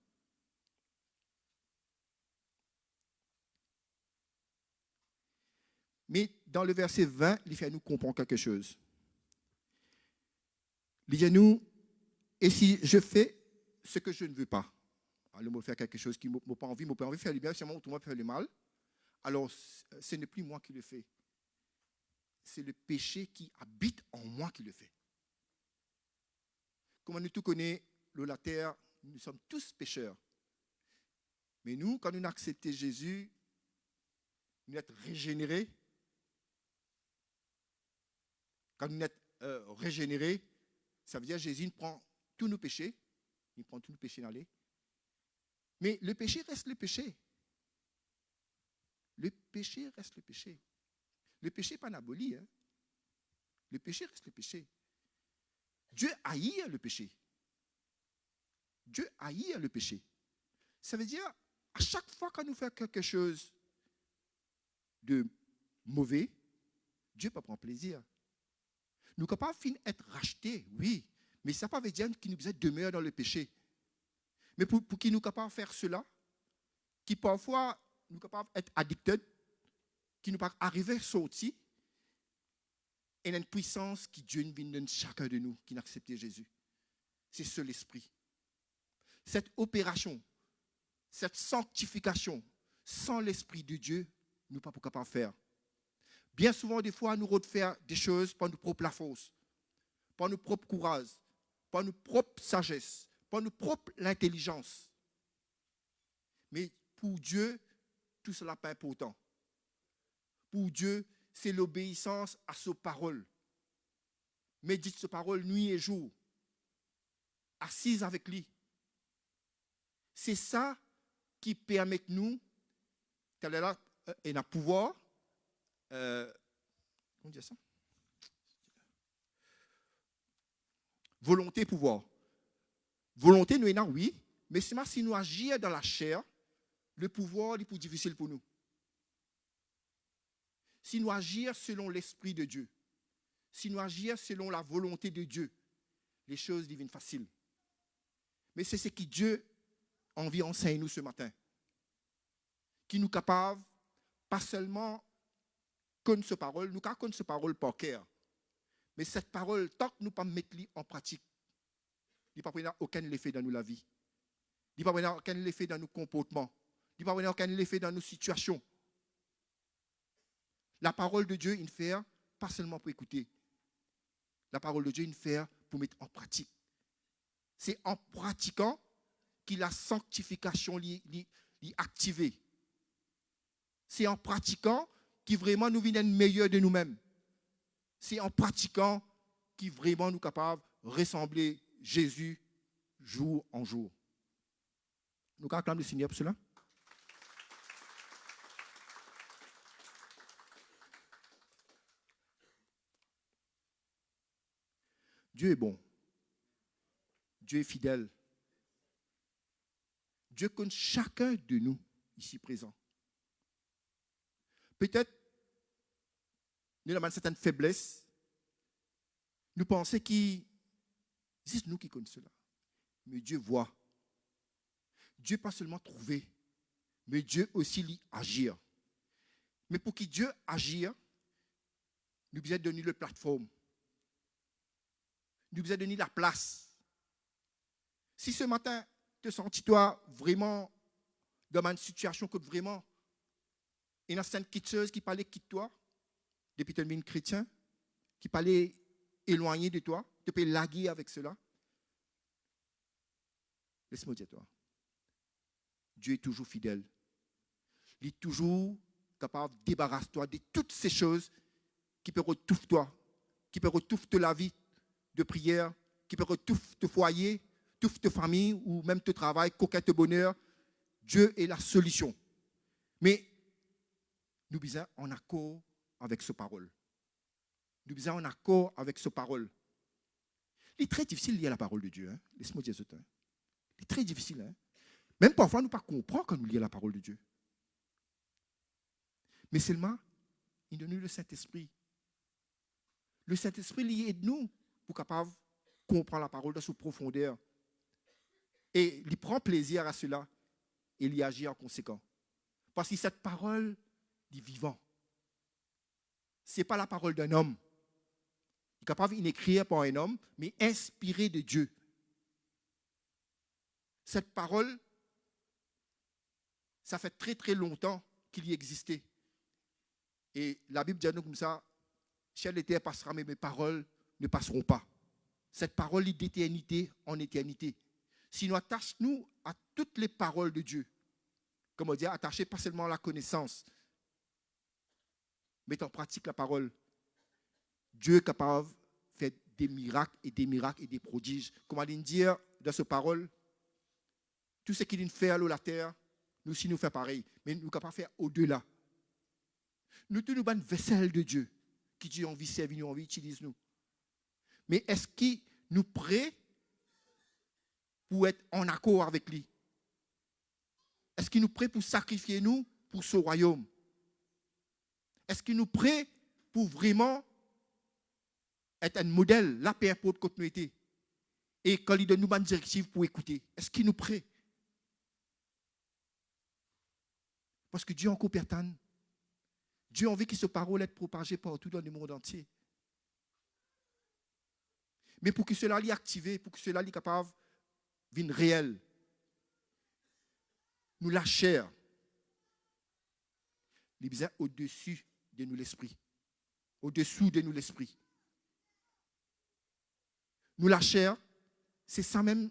Mais dans le verset 20, il fait nous comprendre quelque chose. Il dit à nous, et si je fais ce que je ne veux pas, alors je faire quelque chose qui m'a pas envie de faire le bien, si moi, tout le monde fait le mal, alors ce n'est plus moi qui le fais. C'est le péché qui habite en moi qui le fait. Comme nous tous connaissons, la terre, nous sommes tous pécheurs. Mais nous, quand nous acceptons Jésus, nous sommes régénérés. Quand nous sommes régénérés, ça veut dire que Jésus prend tous nos péchés. Il prend tous nos péchés dans les. Mais le péché reste le péché. Le péché reste le péché. Le péché n'est pas aboli. Hein? Le péché reste le péché. Dieu haït le péché. Dieu haït le péché. Ça veut dire, à chaque fois qu'on nous fait quelque chose de mauvais, Dieu peut prendre plaisir. Nous ne pouvons pas être rachetés, oui, mais ça ne veut pas dire qu'il nous demeure dans le péché. Mais pour qu'il nous capable de faire cela, qui parfois nous capables d'être addicted, qui nous pas arriver à sortir, et une puissance qui Dieu nous donne chacun de nous qui n'accepte Jésus. C'est ce l'esprit. Cette opération, cette sanctification, sans l'esprit de Dieu, nous ne sommes pas capables de faire. Bien souvent, des fois, nous refaire des choses par nos propres forces, par nos propres courage, par nos propres sagesse, par nos propres intelligence. Mais pour Dieu, tout cela n'est pas important. Pour Dieu, c'est l'obéissance à ses paroles. Médite ses paroles nuit et jour. Assise avec lui. C'est ça qui permet que nous, qu'elle est là, et n'a pouvoir, comment dire ça? Volonté, pouvoir. Volonté, nous avons, oui, mais c'est si nous agissons dans la chair, le pouvoir est plus difficile pour nous. Si nous agissons selon l'Esprit de Dieu, si nous agissons selon la volonté de Dieu, les choses deviennent faciles. Mais c'est ce que Dieu a envie d'enseigner nous ce matin. Qui nous est capable, pas seulement connaître cette parole, nous connaissons cette parole par cœur. Mais cette parole, tant que nous ne pas mettre en pratique, il n'y a pas aucun effet dans la vie. Il n'y a pas aucun effet dans nos comportements. Il n'y a pas aucun effet dans nos situations. La parole de Dieu, il fait pas seulement pour écouter. La parole de Dieu, il fait pour mettre en pratique. C'est en pratiquant que la sanctification est activée. C'est en pratiquant que vraiment nous venons meilleurs de nous-mêmes. C'est en pratiquant que vraiment nous sommes capables de ressembler Jésus jour en jour. Nous acclamons le Seigneur pour cela. Dieu est bon. Dieu est fidèle. Dieu connaît chacun de nous ici présents. Peut-être, nous avons une certaine faiblesse. Nous pensons que c'est nous qui connaissons cela. Mais Dieu voit. Dieu pas seulement trouver, mais Dieu aussi lui agir. Mais pour que Dieu agisse, nous devons donner la plateforme. Nous devons donner la place. Si ce matin, te sens-toi vraiment dans une situation que vraiment, il y a une quitteuse qui parlait quitte toi, depuis que tu es un chrétien, qui parlait éloigné de toi, tu peux laguer avec cela. Laisse-moi dire toi. Dieu est toujours fidèle. Il est toujours capable de débarrasser toi de toutes ces choses qui peuvent retouffer toi, qui peuvent retouffer la vie de prière, qui peuvent retouffer ton foyer, toute ta famille ou même ton travail, coquette de bonheur. Dieu est la solution. Mais nous sommes en accord avec ce parole. Nous sommes en accord avec ce parole. Il est très difficile de lire la parole de Dieu. Hein? Laisse-moi dire ça. Il est très difficile. Hein? Même parfois, nous ne comprenons pas quand nous lisons la parole de Dieu. Mais seulement, il donne nous le Saint-Esprit. Le Saint-Esprit, il aide-nous pour capable comprendre la parole dans sa profondeur. Et il prend plaisir à cela et il y agit en conséquence. Parce que cette parole est vivante. Ce n'est pas la parole d'un homme. Il est capable d'écrire par un homme, mais inspiré de Dieu. Cette parole, ça fait très très longtemps qu'il y existait. Et la Bible dit à nous comme ça, ciel et terre passera, mais mes paroles ne passeront pas. Cette parole est d'éternité en éternité. Si nous attachons à toutes les paroles de Dieu, comme on dit, attachez pas seulement à la connaissance, mettez en pratique la parole. Dieu est capable de faire des miracles et des prodiges. Comme on dit dans cette parole, tout ce qu'il fait à l'eau la terre, nous aussi nous fait pareil. Mais nous sommes capables de faire au-delà. Nous sommes une vaisselle de Dieu qui dit on vit servir, nous, on vit utiliser nous. Mais est-ce qu'il nous prêt pour être en accord avec lui? Est-ce qu'il nous prêt pour sacrifier nous pour ce royaume? Est-ce qu'il nous prêt pour vraiment être un modèle, la paix pour notre continuité? Et quand il donne nous une directive pour écouter, est-ce qu'il nous prêt? Parce que Dieu encore pertanne. Dieu a envie que ce parole soit propagé partout dans le monde entier. Mais pour que cela soit activé, pour que cela soit capable de venir réel, nous la chair, il besoin au-dessus de nous l'esprit. Au-dessous de nous l'esprit. Nous la chair, c'est ça même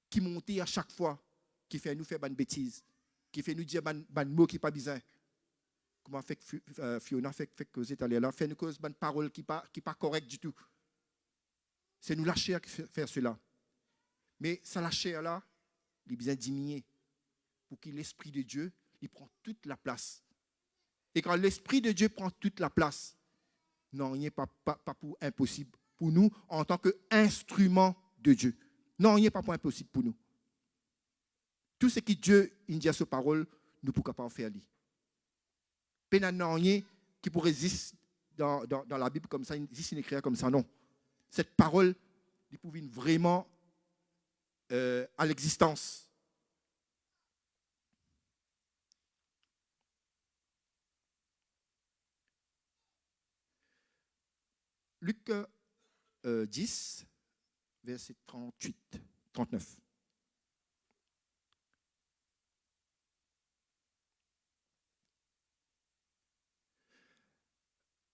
qui monte à chaque fois, qui fait nous faire une bêtise, qui fait nous dire un mot qui n'est pas bizarre. Comment fait Fiona fait que vous êtes allé là, fait nous cause une parole qui n'est pas correcte du tout. C'est nous la chair qui fait cela. Mais ça la chair là, il est besoin diminuer pour que l'Esprit de Dieu, il prend toute la place. Et quand l'Esprit de Dieu prend toute la place, non, il n'est pas pour impossible pour nous en tant qu'instrument de Dieu. Non, il n'est pas pour impossible pour nous. Tout ce que Dieu dit à sa parole, nous ne pouvons pas en faire. Il n'y a rien qui pourrait exister dans la Bible comme ça, ici il écrit comme ça, non. Cette parole, il peut venir vraiment à l'existence. Luc 10, verset 38, 39.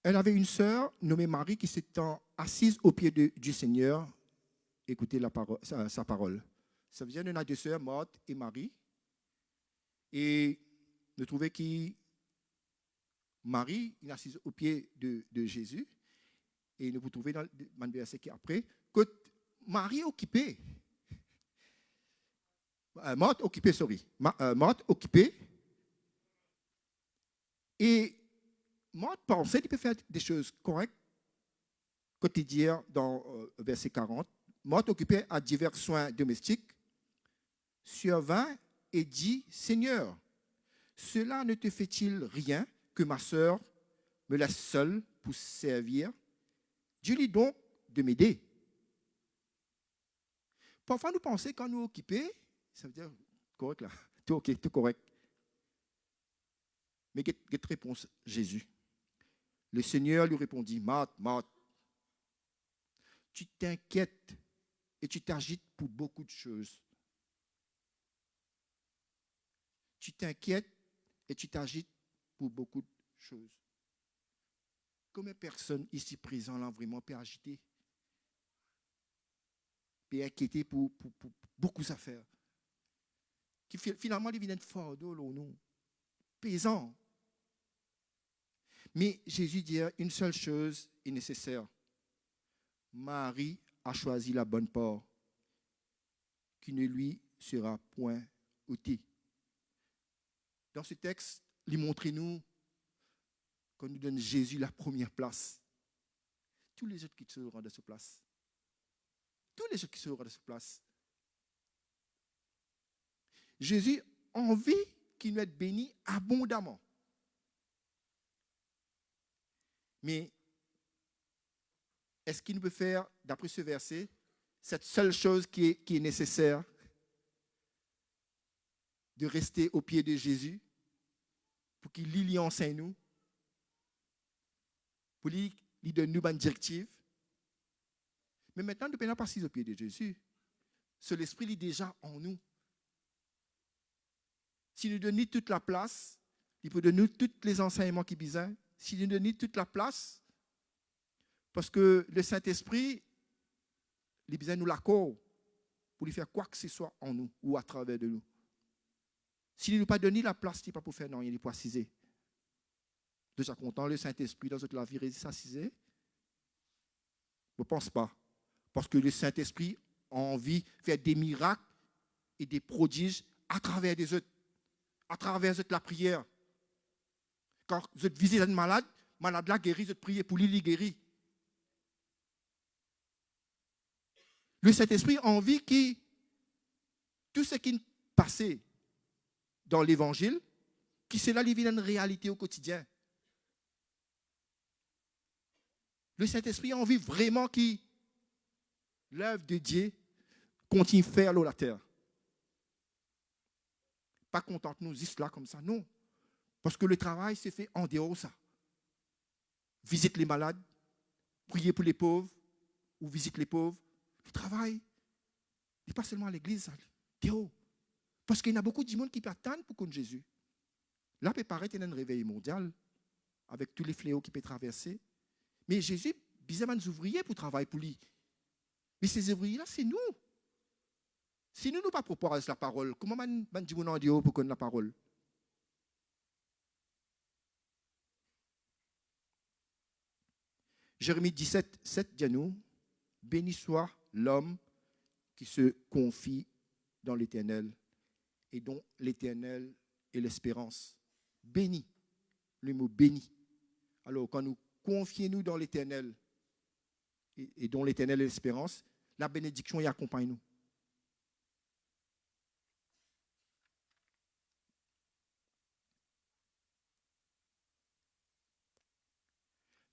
Elle avait une sœur nommée Marie qui s'étant assise au pied du Seigneur, écoutez sa parole. Ça vient de nos deux sœurs, Marthe et Marie. Et nous trouvons que Marie est assise au pied de Jésus. Et nous vous trouvez dans le verset qui est après, que Marie est occupée. Marthe occupée, sorry. Marthe occupée. Et Marthe pensait qu'il peut faire des choses correctes, quotidiennes, dans verset 40. Marthe occupée à divers soins domestiques, survint et dit, Seigneur, cela ne te fait-il rien que ma sœur me laisse seule pour servir? Dis-lui donc de m'aider. Parfois, nous pensons quand nous occupons, ça veut dire correct là, tout ok, tout correct. Mais quelle réponse Jésus? Le Seigneur lui répondit, Marthe, Marthe, tu t'inquiètes et tu t'agites pour beaucoup de choses. Tu t'inquiètes et tu t'agites pour beaucoup de choses. Combien de personnes ici présentes là vraiment peut agiter, peut inquiéter pour beaucoup d'affaires, qui finalement ils viennent fardeau non, pesant. Mais Jésus dit une seule chose est nécessaire. Marie a choisi la bonne part, qui ne lui sera point ôtée. Dans ce texte, il montre-nous qu'on nous donne Jésus la première place. Tous les autres qui seront de cette place. Tous les autres qui seront de cette place. Jésus a envie qu'il nous ait bénis abondamment. Mais est-ce qu'il peut faire, d'après ce verset, cette seule chose qui est nécessaire, de rester au pied de Jésus, pour qu'il lui enseigne nous, pour lui donne nous une directive. Mais maintenant, nous ne pouvons pas passer au pied de Jésus. C'est l'Esprit qui est déjà en nous. Si nous donnons toute la place, il peut donner tous les enseignements qui besoin. Si nous donnons toute la place, parce que le Saint-Esprit, il besoin nous l'accord pour lui faire quoi que ce soit en nous ou à travers de nous. S'il ne nous pas donné la place, il n'est pas pour faire non, il est pour assiser. Déjà content, le Saint-Esprit dans notre vie résiste assiser? Je ne pense pas. Parce que le Saint-Esprit a envie de faire des miracles et des prodiges à travers des autres, à travers la prière. Quand vous visitez un malade là guérit, vous priez pour lui, il guérit. Le Saint-Esprit a envie que tout ce qui est passé dans l'Évangile, qui cela lui vient une réalité au quotidien. Le Saint-Esprit a envie vraiment que l'œuvre de Dieu continue à faire l'eau la terre. Pas contente-nous juste là comme ça, non. Parce que le travail s'est fait en dehors de ça. Visite les malades, prier pour les pauvres, ou visite les pauvres. Le travail n'est pas seulement à l'église, dehors. Parce qu'il y a beaucoup de monde qui peut attendre pour connaître Jésus. Là, peut paraître un réveil mondial, avec tous les fléaux qui peuvent traverser. Mais Jésus, bizarrement, des ouvriers pour travailler pour lui. Mais ces ouvriers-là, c'est nous. Si nous ne pas proposons la parole, comment on dit en Dieu pour connaître la parole? Jérémie 17, 7 dit nous, béni soit l'homme qui se confie dans l'Éternel et dont l'Éternel est l'espérance. Béni, le mot béni. Alors, quand nous confions-nous dans l'Éternel et dont l'Éternel est l'espérance, la bénédiction y accompagne nous.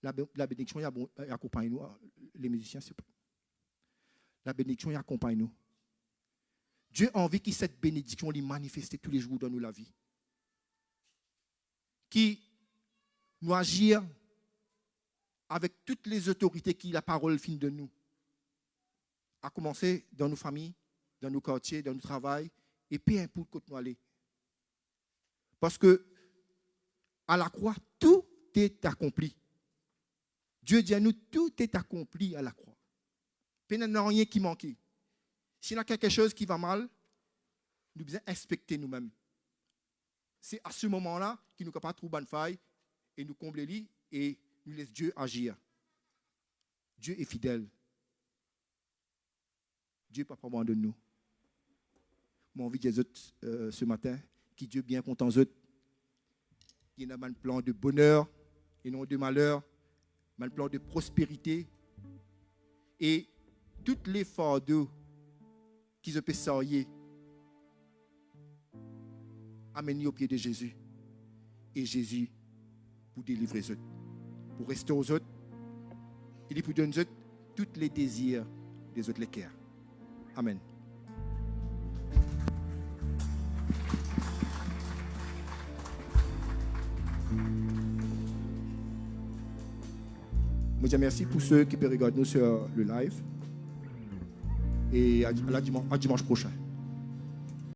La bénédiction y accompagne nous. Les musiciens, s'il vous plaît. La bénédiction y accompagne nous. Dieu a envie que cette bénédiction lui manifeste tous les jours dans nous la vie. Qui nous agir avec toutes les autorités qui la parole fin de nous. À commencer dans nos familles, dans nos quartiers, dans nos travail, et peu importe où nous allons. Parce que à la croix, tout est accompli. Dieu dit à nous, tout est accompli à la croix. Il n'y a rien qui manque. S'il y a quelque chose qui va mal, nous devons inspecter nous-mêmes. C'est à ce moment-là qu'il nous capable de trouver une faille et nous combler lui et nous laisse Dieu agir. Dieu est fidèle. Dieu n'est pas abandonné nous. Moi, envie de dire ce matin, qui Dieu bien content eux, qu'il y a un plan de bonheur et non de malheur, un plan de prospérité et toutes les fardeaux qui se peuvent sortir, amener au pied de Jésus. Et Jésus pour délivrer eux, pour rester aux autres, il est pour donner aux autres tous les désirs des autres les cœurs. Amen. Je vous remercie pour ceux qui peuvent regarder nous sur le live. Et à dimanche prochain.